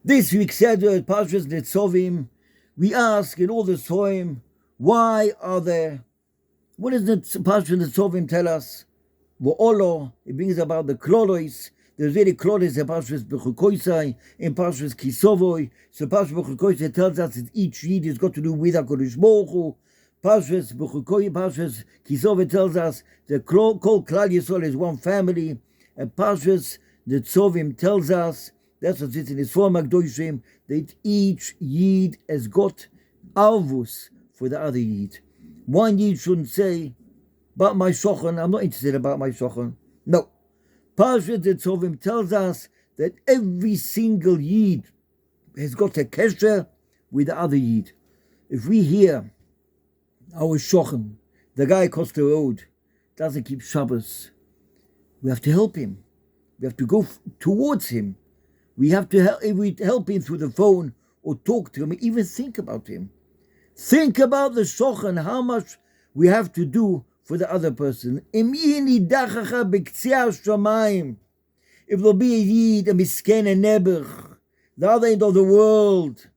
This week said Pashas Netsovim, we ask in all the Soim, why are there? What does the Pashas Netsovim tell us? Vo'olo, it brings about the Klolois. There's really Klolois in Pashas Bechukoisai, in Pashas Kisovoi. So Pashas Bechukoisai tells us that each Yid has got to do with HaKadosh Baruch Hu. Pashas Bechukoi, Pashas Kisovoi tells us that Kol Klal Yisrael is one family. And Pashas Netsovim tells us, that's what it's in his form Magdoshim, that each Yid has got alvus for the other Yid. One Yid shouldn't say, about my shochan, I'm not interested about my shochan. No. Pashas Netsovim tells us that every single Yid has got a kesher with the other Yid. If we hear our shochan, the guy across the road, doesn't keep Shabbos, we have to help him. We have to go towards him. We have to help him through the phone or talk to him, even think about him. Think about the shochan, how much we have to do for the other person. If there'll be a Yid, a misken, a nebuch, the other end of the world,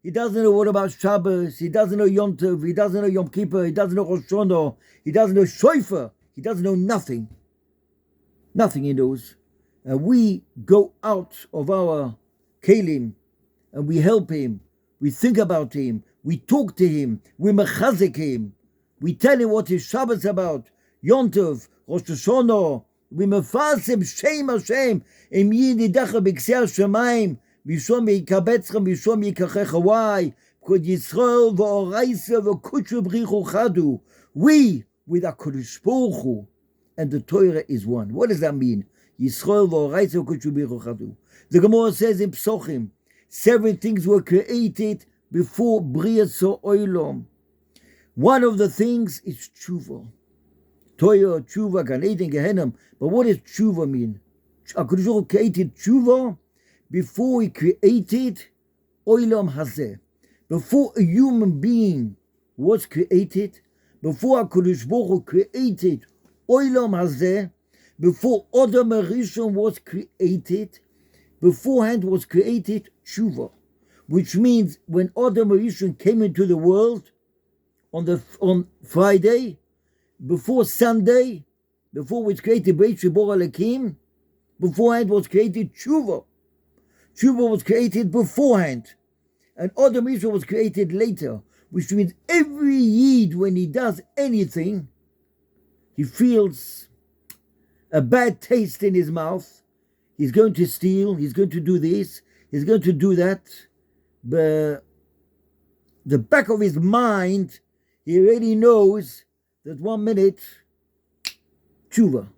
he doesn't know what about Shabbos, he doesn't know Yom Tov, he doesn't know Yom Kippur, he doesn't know Rosh Hashanah, he doesn't know Shofar, he doesn't know nothing. Nothing he knows. And we go out of our kelim and we help him, we think about him, we talk to him, we mechazik him, we tell him what his Shabbos about, Yom Tov, Rosh Hashanah, we mefasim Shem Hashem, im yididacha b'ksei Hashemayim, mishom yikabetzcha, mishom yikachecha. Why? Because Yisrael v'oraisa v'kutshu b'richu chadu. We, with HaKadosh Baruch Hu, and the Torah is one. What does that mean? Yisrael v'oraisa v'kutshu b'richu chadu. The Gemara says in Psochim, 7 things were created before Brias Olam. One of the things is Teshuva. Torah, Teshuva, Gan Eden, Gehenna. But what does Teshuva mean? HaKadosh Baruch Hu created Teshuva before he created Olam Hazeh. Before a human being was created, before HaKadosh Baruch Hu created Olam Hazeh, before Adam Rishon was created, beforehand was created Teshuva, which means when Adam Rishon came into the world on Friday, before Sunday, before was created Beit Shibor Alekim, beforehand was created Teshuva. Teshuva was created beforehand, and Adam Rishon was created later, which means every Yid, when he does anything, he feels a bad taste in his mouth. He's going to steal, he's going to do this, he's going to do that. But the back of his mind, he already knows that 1 minute, Teshuva.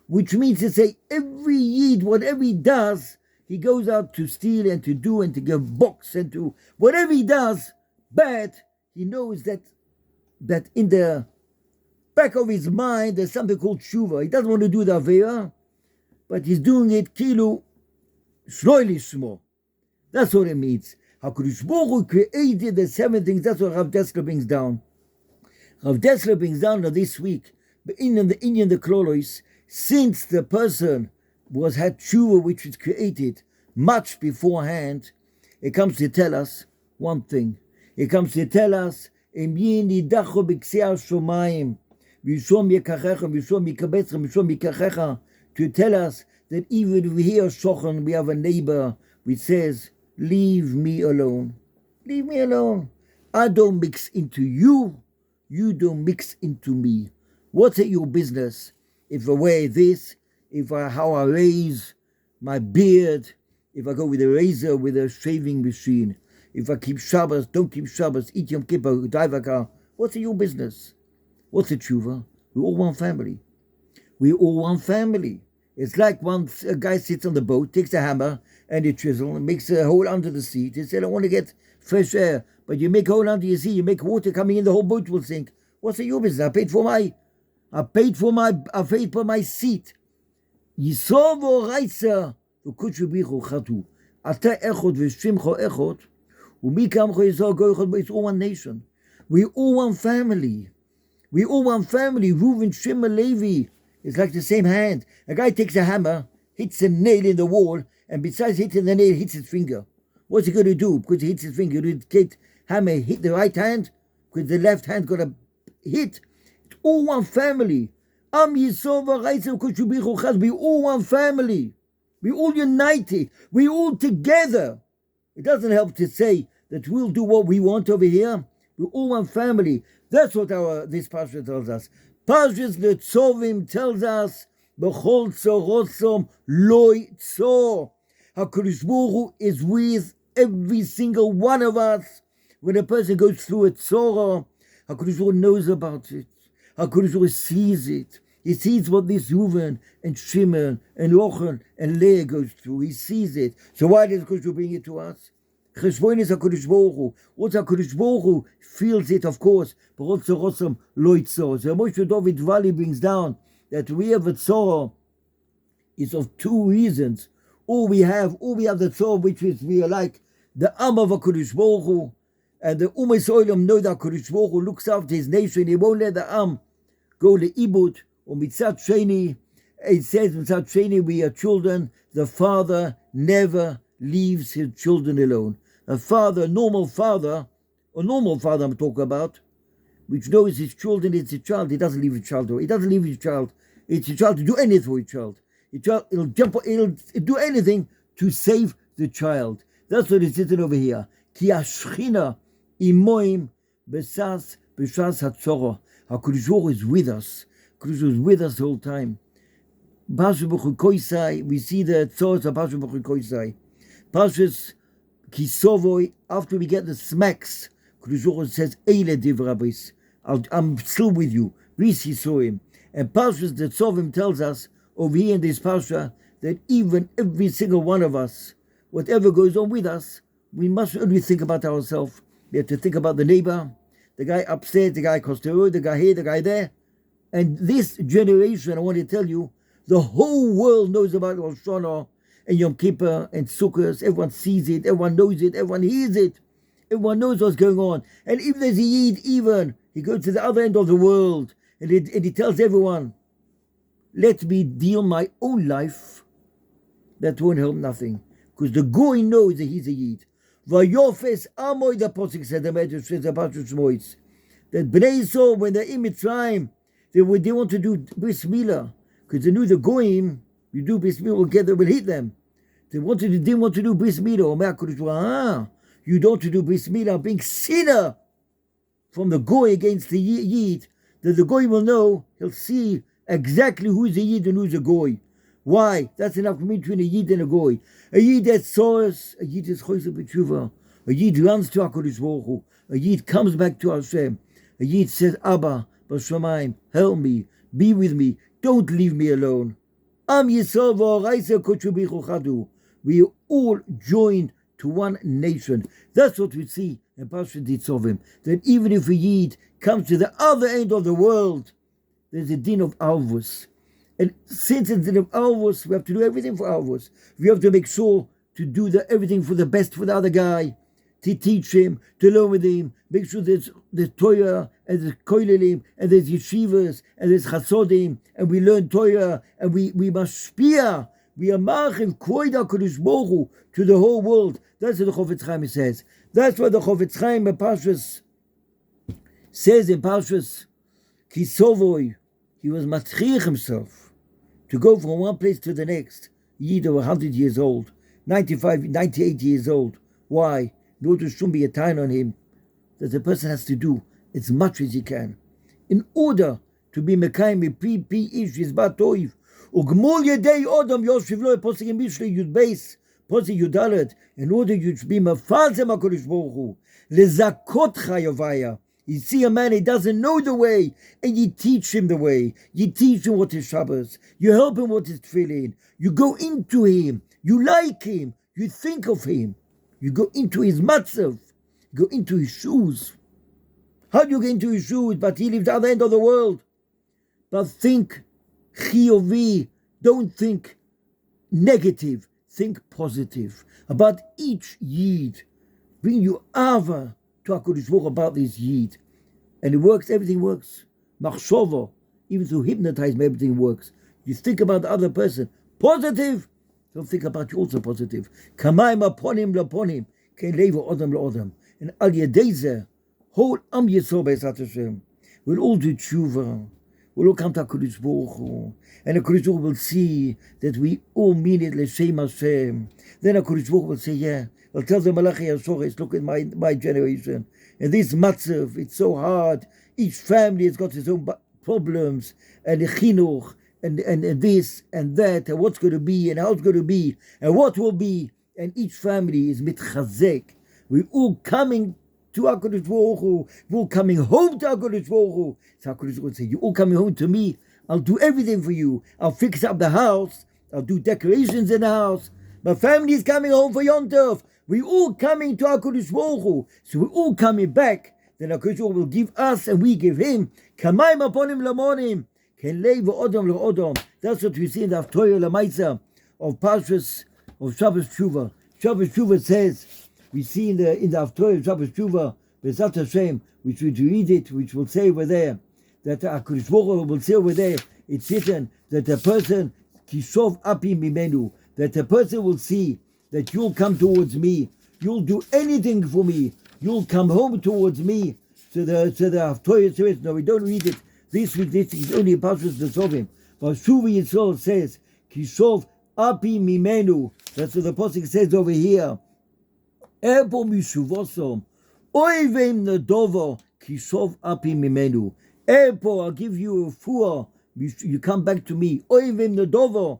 Which means to say every Yid, whatever he does, he goes out to steal and to do and to give box and to whatever he does bad, he knows that in the back of his mind there's something called Teshuva. He doesn't want to do the Avera, but he's doing it kilu shloili shmo. That's what it means. HaKadosh Baruch Hu created the 7 things. That's what Rav Dessler brings down. Rav Dessler brings down this week, but in the Klolois, since the person had Teshuva, which was created much beforehand, it comes to tell us one thing. It comes to tell us, to tell us that even if we hear shochan, we have a neighbor which says, leave me alone. Leave me alone. I don't mix into you. You don't mix into me. What's it your business if I wear this, how I raise my beard, if I go with a razor, with a shaving machine, if I keep Shabbos, don't keep Shabbos, eat Yom Kippur, drive a car. What's it your business? What's a Teshuva? We're all one family. We're all one family. It's like a guy sits on the boat, takes a hammer and a chisel and makes a hole under the seat. He said, I want to get fresh air. But you make a hole under your seat, you make water coming in, the whole boat will sink. What's it your business? I paid for my seat. Yisrael v'oraisa v'kutshu b'richu chadu. Ata echot v'shimcho echot. U'mikam choyizor goychot. It's all one nation. We're all one family. We're all one family. Reuven, Shimon, Levi. It's like the same hand. A guy takes a hammer, hits a nail in the wall, and besides hitting the nail, hits his finger. What's he going to do? Because he hits his finger. Did Kate Hammer hit the right hand? Because the left hand got a hit. It's all one family. Am Yisrael v'Raisa v'Koshubichu Chaz. We all one family. We all united. We all together. It doesn't help to say that we'll do what we want over here. We're all one family. That's what this Parsha tells us. Parshas Netsovim tells us, B'chol tzorosom loi tzor. HaKadosh Baruch Hu is with every single one of us. When a person goes through a tzorah, HaKadosh Baruch Hu knows about it. HaKadosh Baruch Hu sees it. He sees what this Reuven and Shimon and Rochen and Leah goes through. He sees it. So why does HaKadosh Baruch Hu bring it to us? Cheshbon is HaKadosh Baruch Hu. Also HaKadosh Baruch Hu feels it, of course. But also Rossam Loi Tzor. So Moshe David Valley brings down that we have a tzorah is of two reasons. All we have the tzorah which is we are like the Am of HaKadosh Baruch Hu. And the Ummah Olam know that HaKadosh Baruch Hu looks after his nation. He won't let the Am go to Ibud. Or Mitzat Sheni, it says Mitzat Sheni, we are children. The father never leaves his children alone. A normal father I'm talking about, which knows his children, it's a child. He doesn't leave his child. He doesn't leave his child. It's a child to do anything for his child. He'll do anything to save the child. That's what it's sitting over here. Ki ashchina imoim besas b'shas hatzorah. HaKadosh Baruch Hu is with us. HaKadosh was with us the whole time. We see the tzorahs of Parshas B'chukoisai. Parshas Kisovoi, after we get the smacks, HaKadosh Baruch Hu says, Eile divrabis, I'm still with you. Risi saw him. And Parshas the Tzovim tells us, over here in this Parsha, that even every single one of us, whatever goes on with us, we must only think about ourselves. We have to think about the neighbor, the guy upstairs, the guy across the road, the guy here, the guy there. And this generation, I want to tell you, the whole world knows about Rosh Hashanah and Yom Kippur and Sukkot. Everyone sees it, everyone knows it, everyone hears it. Everyone knows what's going on. And if there's a Yeed, even, he goes to the other end of the world and he tells everyone, let me deal my own life. That won't help nothing. Because the Goy knows that he's a Yeed. Vayofes Amoy, the Pasuk said, the Medrash says about Shmoitz, that Bnei Yisrael, when they're in Mitzrayim, they want to do bris milah because they knew the goyim. You do bris milah, will hit them. Didn't want to do bris milah. You don't do bris milah, being sinner from the goy against the Yeed. That the goy will know. He'll see exactly who's a Yeed and who's a goy. Why? That's enough between a Yeed and a goy. A Yeed that saw us. A Yeed is choice of Teshuva. A Yeed runs to HaKadosh Baruch Hu. A Yeed comes back to Hashem. A Yeed says, Abba, B'Shamayim, help me, be with me, don't leave me alone. Am Yisrael v'Oraisa Koshubichu Chadu. We are all joined to one nation. That's what we see in Parashat Nitzavim. That even if a Yid comes to the other end of the world, there's a din of Alvus. And since it's a din of Alvus, we have to do everything for Alvus. We have to make sure to do everything for the best for the other guy, to teach him, to learn with him, make sure there's Torah, and there's Koilelim, and there's Yeshivas, and there's Chasodim, and we learn Torah, and we must shpia, we are Ma'achiv Koida Kodesh Baruch Hu to the whole world. That's what the Chofetz Chaim says. That's what the Chofetz Chaim in Parshas says in Parshas Kisovoi. He was matriach himself to go from one place to the next. Yid of 100 years old, 95, 98 years old. Why? In order to shouldn't be a time on him that the person has to do as much as he can in order to be mekayim pi ish yizbat toiv ugmol yedei odom yoshiv lo posik in mishle yud beis posik yudalet in order you should be mafazem HaKadosh Baruch Hu lezakot chayavaya. You see a man, he doesn't know the way, and you teach him the way. You teach him what is Shabbos. You help him what is Tefillin. You go into him. You like him. You think of him. You go into his matzav. You go into his shoes. How do you get into his shoes? But he lives at the other end of the world. But think chiyuvi. Don't think negative. Think positive. About each Yid. Bring you ava to HaKadosh Baruch Hu about this Yid. And it works, everything works. Machshova, even through hypnotism, everything works. You think about the other person. Positive. Don't think about you also positive. Kamaim upon him. kein Leben Adam le'Adam. And al yedei whole Am Yisrael Be'ezrat Hashem will all do Teshuva, will all come to HaKadosh Baruch Hu, and HaKadosh Baruch Hu will see that we all mean it L'Shem Hashem. Then HaKadosh Baruch Hu will say, yeah, well, tell the Malachi HaShoresh, look at my generation, and this matzav, it's so hard. Each family has got its own problems, and the chinuch, and this and that, and what's going to be, and how it's going to be, and what will be, and each family is mitchazek. We're all coming to HaKadosh Baruch Hu. We're all coming home to HaKadosh Baruch Hu. So HaKadosh Baruch Hu will say, you're all coming home to me. I'll do everything for you. I'll fix up the house. I'll do decorations in the house. My family is coming home for Yom Tov. We're all coming to HaKadosh Baruch Hu. So we're all coming back. Then HaKadosh Baruch Hu will give us and we give him. Kamayim upon him lamonim. Ken lei v'odom le'odom. That's what we see in the Haftorah Lamaisa of Pashas of Shabbos Teshuva. Shabbos Teshuva says, we see in the Haftorah of Shabbos Teshuva, B'ezrat Hashem, which we read it, which will say over there, that HaKadosh Baruch Hu will say over there, it's written that a person, Kishov api mimenu, that a person will see that you'll come towards me, you'll do anything for me, you'll come home towards me. So the Haftorah says, no, we don't read it. This is only a Pashas Netsovim. But Shuvi Yisrael says, Kishov api mimenu. That's what the Pasuk says over here. Erpo mishuvosom, oivem nedovo, Kishov api mimenu. Erpo, I'll give you a fuah. You come back to me. Oivem nedovo,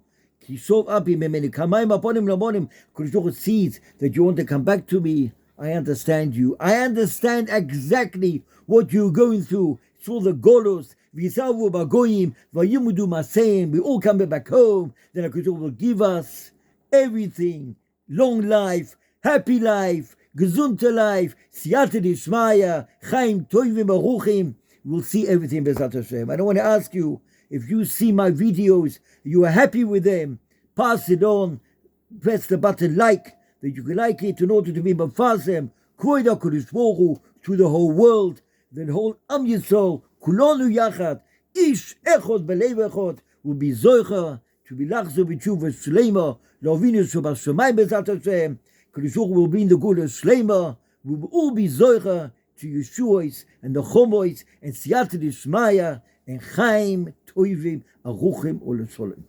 Kishov api mimenu. Kamayim aponim lamonim. Kodesh Baruch Hu sees that you want to come back to me. I understand you. I understand exactly what you're going through. It's all the golos. V'yisavu b'goyim, v'yimudu maseim. We all come back home. Then HaKadosh Baruch Hu will give us everything. Long life, happy life, gesunte life, siyata d'ishmaya, chaim toivim aruchim. We'll see everything B'ezrat Hashem. I don't want to ask you, if you see my videos, you are happy with them, pass it on, press the button like, that you can like it in order to be mafasem, Kvod HaKadosh Baruch Hu to the whole world, the whole Am Yisrael, Kulonu Yachad, Ish Echod Belev Echod, will be Zoicha, to be Lachzo B'Tshuva Shleima, Lovinu Shobashamayim B'ezrat Hashem. Kadosh Baruch Hu will be in the good of Shleima, we will all be Zoicha to Yeshuos and the Chomois and Siyata D'Shmaya and Chaim Toivim Aruchim Ol Sholem.